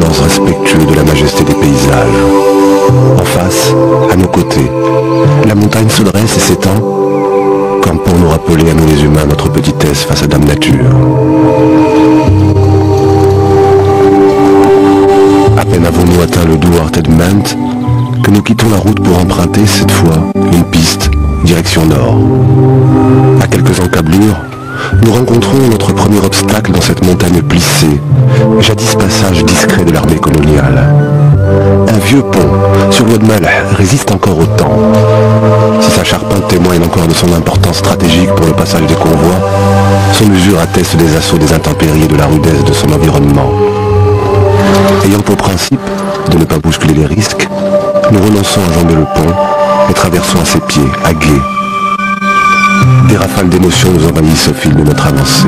silence respectueux de la majesté des paysages. En face, à nos côtés, la montagne se dresse et s'étend, comme pour nous rappeler à nous les humains notre petitesse face à Dame Nature. À peine avons-nous atteint le doux Hearted que nous quittons la route pour emprunter, cette fois, une piste, direction nord. À quelques encablures, nous rencontrons notre premier obstacle dans cette montagne plissée, jadis passage discret de l'armée coloniale. Un vieux pont sur l'Oued Malh résiste encore au temps. Si sa charpente témoigne encore de son importance stratégique pour le passage des convois, son usure atteste des assauts des intempéries et de la rudesse de son environnement. Ayant pour principe de ne pas bousculer les risques, nous renonçons à jamber le pont et traversons à ses pieds, à gué. Des rafales d'émotions nous envahissent au fil de notre avancée.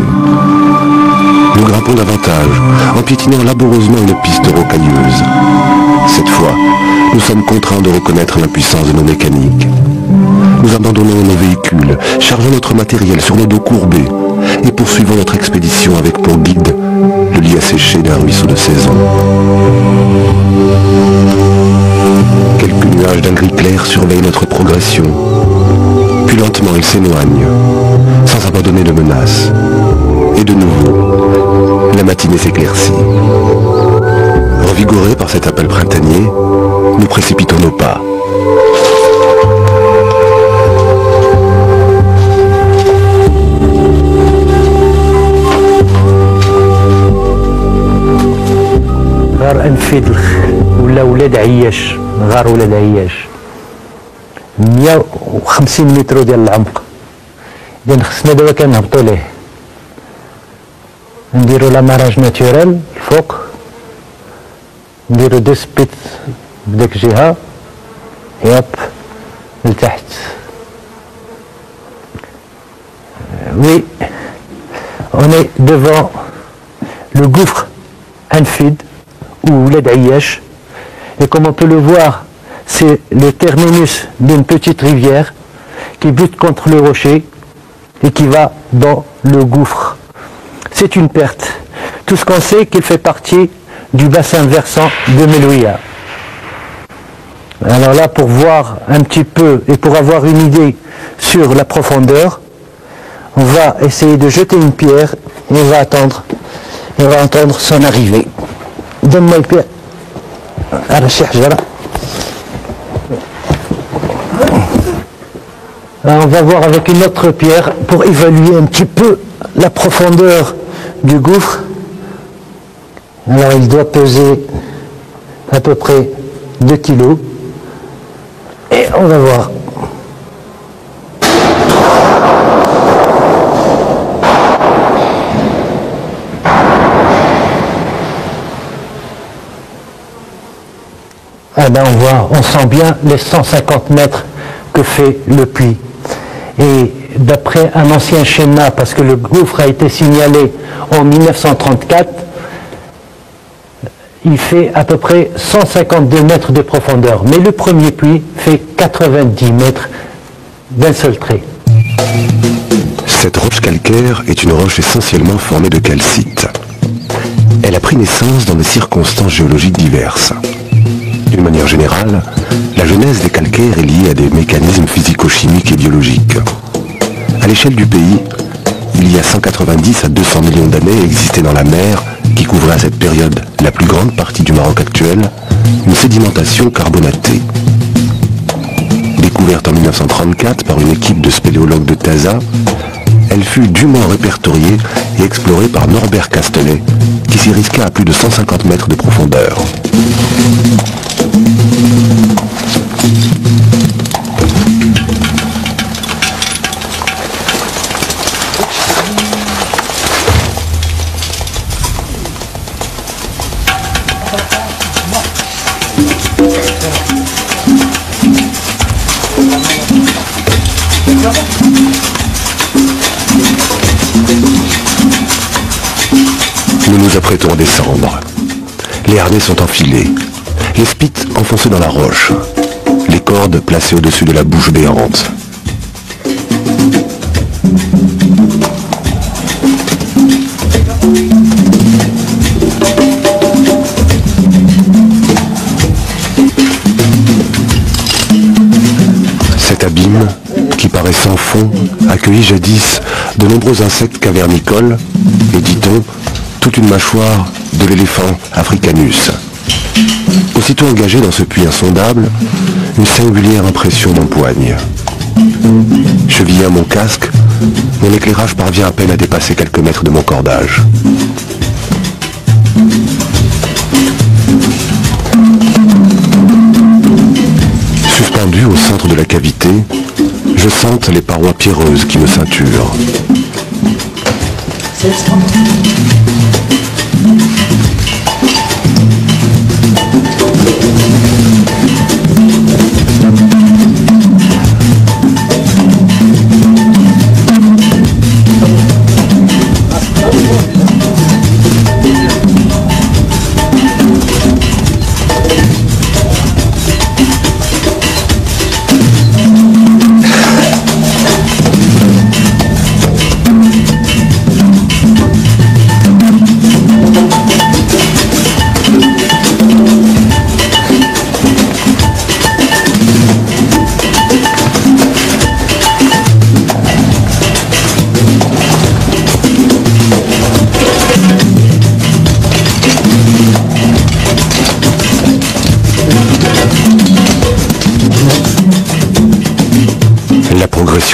Nous grimpons davantage, en piétinant laborieusement une piste rocailleuse. Cette fois, nous sommes contraints de reconnaître l'impuissance de nos mécaniques. Nous abandonnons nos véhicules, chargeons notre matériel sur nos dos courbés et poursuivons notre expédition avec pour guide le lit asséché d'un ruisseau de saison. Quelques nuages d'un gris clair surveillent notre progression. Puis lentement, ils s'éloignent, sans abandonner de menace. Et de nouveau, la matinée s'éclaircit. Revigorés par cet appel printanier, nous précipitons nos pas. غار أنفيد ولا ولاد عياش، غار ولاد عياش 150 متر ديال العمق. إذا خصنا دابا كنهبطوا ليه، نديرو لاماراج ناتوريل الفوق، نديرو دو سبيت بداك الجهة ياب لتحت. Oui, on est devant le gouffre Anfid ou Ouled Ayesh, et comme on peut le voir, c'est le terminus d'une petite rivière qui bute contre le rocher et qui va dans le gouffre. C'est une perte. Tout ce qu'on sait, qu'il fait partie du bassin versant de Melouia. Alors là, pour voir un petit peu et pour avoir une idée sur la profondeur, on va essayer de jeter une pierre et on va entendre son arrivée. Donne-moi une pierre. Alors on va voir avec une autre pierre pour évaluer un petit peu la profondeur du gouffre. Alors il doit peser à peu près 2 kilos. Et on va voir. Eh ben on sent bien les 150 mètres que fait le puits. Et d'après un ancien schéma, parce que le gouffre a été signalé en 1934, il fait à peu près 152 mètres de profondeur. Mais le premier puits fait 90 mètres d'un seul trait. Cette roche calcaire est une roche essentiellement formée de calcite. Elle a pris naissance dans des circonstances géologiques diverses. D'une manière générale, la genèse des calcaires est liée à des mécanismes physico-chimiques et biologiques. À l'échelle du pays, il y a 190 à 200 millions d'années existait dans la mer, qui couvrait à cette période la plus grande partie du Maroc actuel, une sédimentation carbonatée. Découverte en 1934 par une équipe de spéléologues de Taza, elle fut dûment répertoriée et explorée par Norbert Castelet, qui s'y risqua à plus de 150 mètres de profondeur. Nous nous apprêtons à descendre. Les harnais sont enfilés, les spits enfoncés dans la roche, les cordes placées au-dessus de la bouche béante. accueilli jadis de nombreux insectes cavernicoles et, dit-on, toute une mâchoire de l'éléphant africanus. Aussitôt engagé dans ce puits insondable, une singulière impression m'empoigne. Chevillé à mon casque, mon éclairage parvient à peine à dépasser quelques mètres de mon cordage. Suspendu au centre de la cavité, je sente les parois pierreuses qui me ceinturent.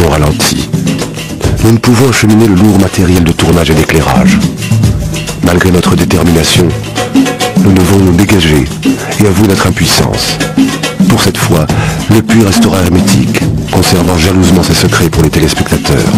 Ralentit. Nous ne pouvons acheminer le lourd matériel de tournage et d'éclairage. Malgré notre détermination, nous devons nous dégager et avouer notre impuissance. Pour cette fois, le puits restera hermétique, conservant jalousement ses secrets pour les téléspectateurs.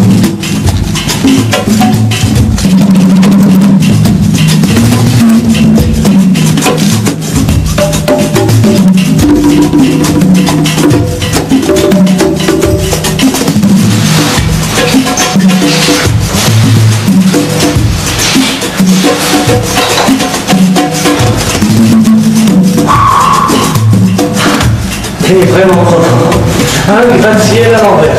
C'est vraiment profond. Un gratte-ciel à l'envers.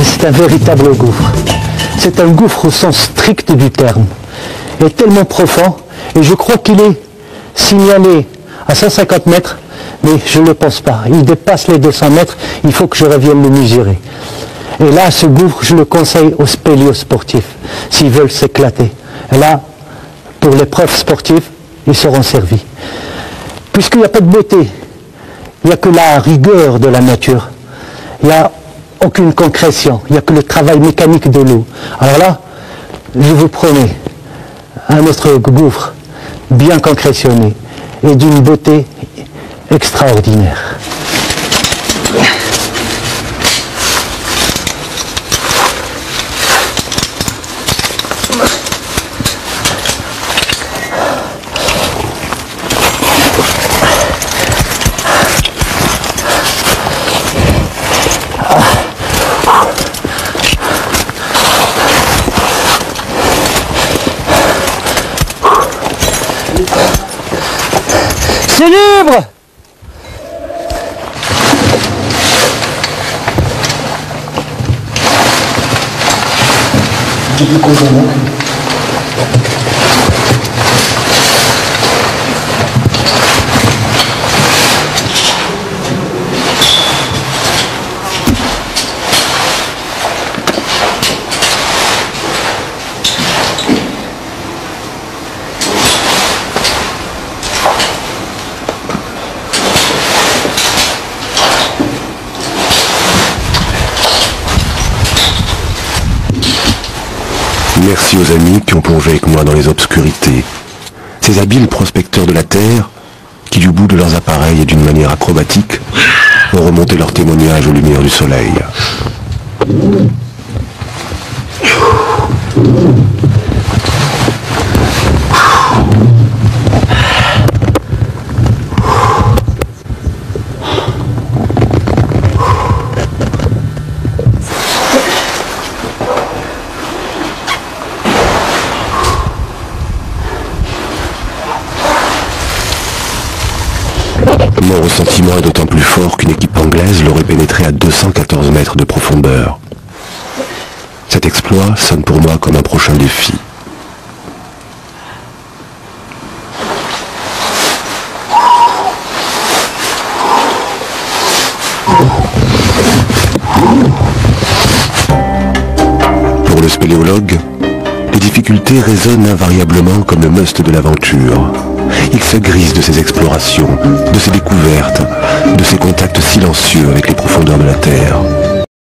C'est un véritable gouffre. C'est un gouffre au sens strict du terme. Il est tellement profond, et je crois qu'il est signalé à 150 mètres, mais je ne le pense pas. Il dépasse les 200 mètres, il faut que je revienne le mesurer. Et là, ce gouffre, je le conseille aux spéléosportifs, s'ils veulent s'éclater. Et là, pour l'épreuve sportive, ils seront servis. Puisqu'il n'y a pas de beauté, il n'y a que la rigueur de la nature. Il n'y a aucune concrétion, il n'y a que le travail mécanique de l'eau. Alors là, je vous promets un autre gouffre bien concrétionné et d'une beauté extraordinaire. C'est libre! Merci aux amis qui ont plongé avec moi dans les obscurités. Ces habiles prospecteurs de la Terre qui, du bout de leurs appareils et d'une manière acrobatique, ont remonté leur témoignage aux lumières du soleil. Mon ressentiment est d'autant plus fort qu'une équipe anglaise l'aurait pénétré à 214 mètres de profondeur. Cet exploit sonne pour moi comme un prochain défi. Pour le spéléologue, les difficultés résonnent invariablement comme le must de l'aventure. Il se grise de ses explorations, de ses découvertes, de ses contacts silencieux avec les profondeurs de la Terre.